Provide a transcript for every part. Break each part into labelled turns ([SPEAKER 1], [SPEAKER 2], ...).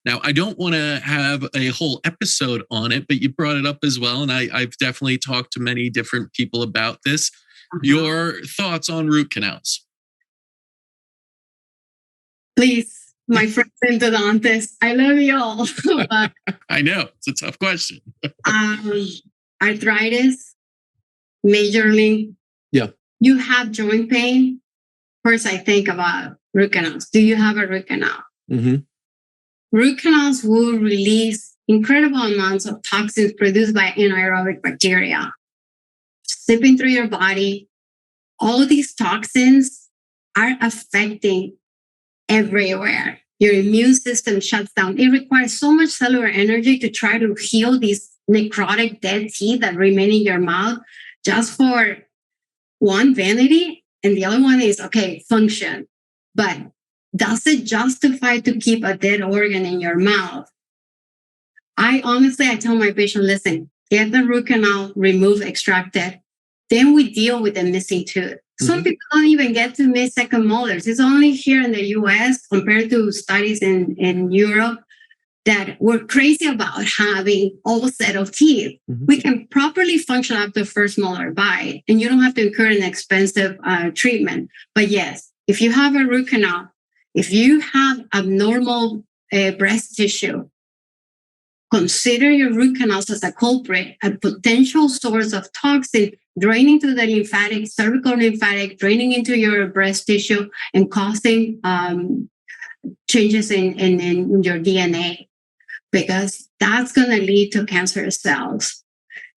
[SPEAKER 1] Now, I don't want to have a whole episode on it, but you brought it up as well. And I've definitely talked to many different people about this. Your thoughts on root canals?
[SPEAKER 2] Please, my friends endodontists, I love you all. But,
[SPEAKER 1] I know, it's a tough question.
[SPEAKER 2] Arthritis, majorly.
[SPEAKER 1] Yeah.
[SPEAKER 2] You have joint pain. First, I think about root canals. Do you have a root canal?
[SPEAKER 1] Mm-hmm.
[SPEAKER 2] Root canals will release incredible amounts of toxins produced by anaerobic bacteria, slipping through your body. All these toxins are affecting everywhere. Your immune system shuts down. It requires so much cellular energy to try to heal these necrotic dead teeth that remain in your mouth, just for one, vanity, and the other one is, okay, function. But does it justify to keep a dead organ in your mouth? I tell my patient, listen, get the root canal, remove, extract it. Then we deal with the missing tooth. Some people don't even get to miss second molars. It's only here in the US compared to studies in Europe that we're crazy about having all set of teeth. We can properly function after first molar bite, and you don't have to incur an expensive treatment. But yes, if you have a root canal, if you have abnormal breast tissue, consider your root canals as a culprit, a potential source of toxin draining to the lymphatic, cervical lymphatic, draining into your breast tissue and causing changes in your DNA, because that's going to lead to cancerous cells.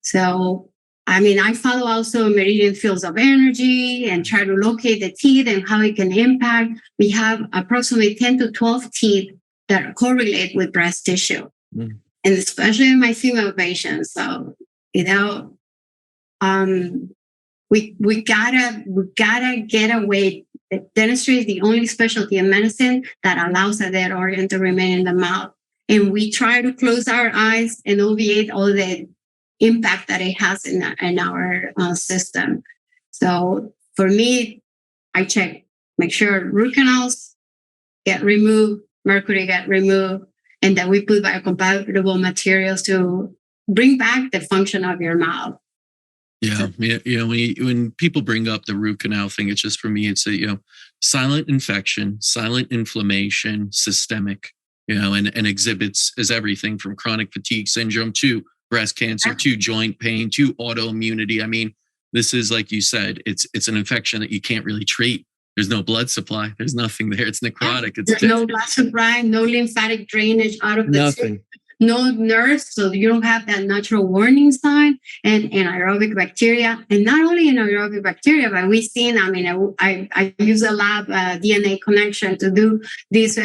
[SPEAKER 2] So, I follow also meridian fields of energy and try to locate the teeth and how it can impact. We have approximately 10 to 12 teeth that correlate with breast tissue. And especially in my female patients. So, we gotta get away. Dentistry is the only specialty in medicine that allows a dead organ to remain in the mouth. And we try to close our eyes and obviate all the impact that it has in our system. So for me, I check, make sure root canals get removed, mercury get removed, and that we put biocompatible materials to bring back the function of your mouth.
[SPEAKER 1] Yeah, when people bring up the root canal thing, it's just, for me, it's a silent infection, silent inflammation, systemic, and exhibits as everything from chronic fatigue syndrome to breast cancer to joint pain to autoimmunity. This is, like you said, it's an infection that you can't really treat. There's no blood supply. There's nothing there. It's necrotic.
[SPEAKER 2] There's no blood supply, no lymphatic drainage out of the
[SPEAKER 1] nothing.
[SPEAKER 2] Tip. No nerves, so you don't have that natural warning sign, and anaerobic bacteria. And not only anaerobic bacteria, but we've seen, I use a lab DNA connection to do this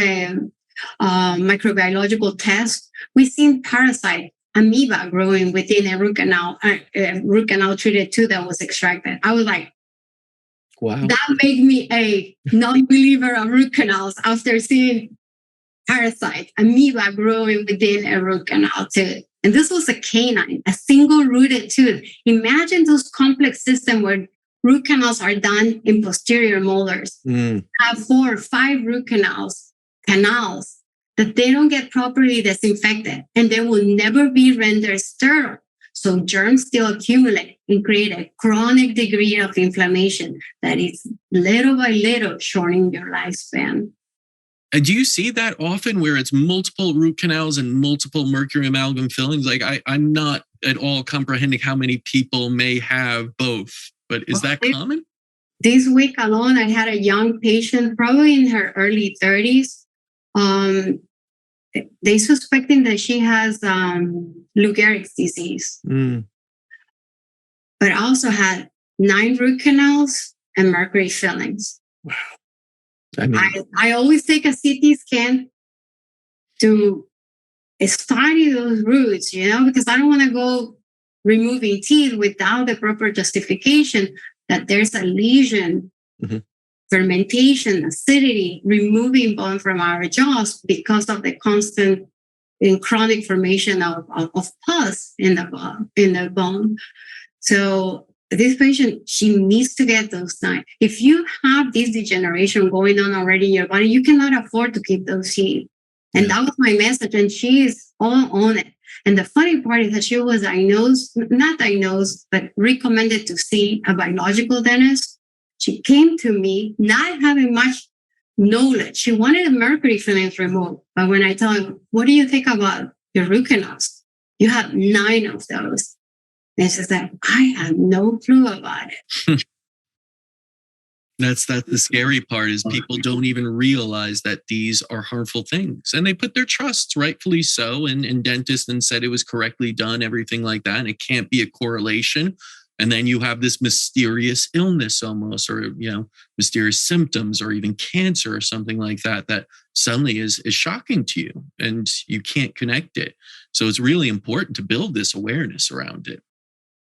[SPEAKER 2] microbiological test. We've seen parasite amoeba growing within a root canal treated tooth that was extracted. I was like, wow. That made me a non-believer of root canals after seeing parasite, amoeba growing within a root canal tooth. And this was a canine, a single rooted tooth. Imagine those complex systems where root canals are done in posterior molars. Have 4 or 5 root canals that they don't get properly disinfected, and they will never be rendered sterile. So germs still accumulate and create a chronic degree of inflammation that is little by little shortening your lifespan.
[SPEAKER 1] And do you see that often, where it's multiple root canals and multiple mercury amalgam fillings? Like, I'm not at all comprehending how many people may have both, but is that common?
[SPEAKER 2] This week alone, I had a young patient, probably in her early 30s. They suspecting that she has Lou Gehrig's disease, but also had 9 root canals and mercury fillings. Wow. I always take a CT scan to study those roots, because I don't want to go removing teeth without the proper justification that there's a lesion, fermentation, acidity, removing bone from our jaws because of the constant and chronic formation of pus in the bone. So this patient, she needs to get those 9. If you have this degeneration going on already in your body, you cannot afford to keep those teeth. And
[SPEAKER 1] Yeah.
[SPEAKER 2] that was my message. And she is all on it. And the funny part is that she was not diagnosed, but recommended to see a biological dentist. She came to me not having much knowledge. She wanted a mercury fillings removed. But when I tell her, what do you think about your root canals? You have 9 of those. And she said, I have no clue about it.
[SPEAKER 1] That's the scary part is people don't even realize that these are harmful things. And they put their trusts, rightfully so, in dentists and said it was correctly done, everything like that. And it can't be a correlation. And then you have this mysterious illness almost, or, mysterious symptoms, or even cancer or something like that, that suddenly is shocking to you and you can't connect it. So it's really important to build this awareness around it.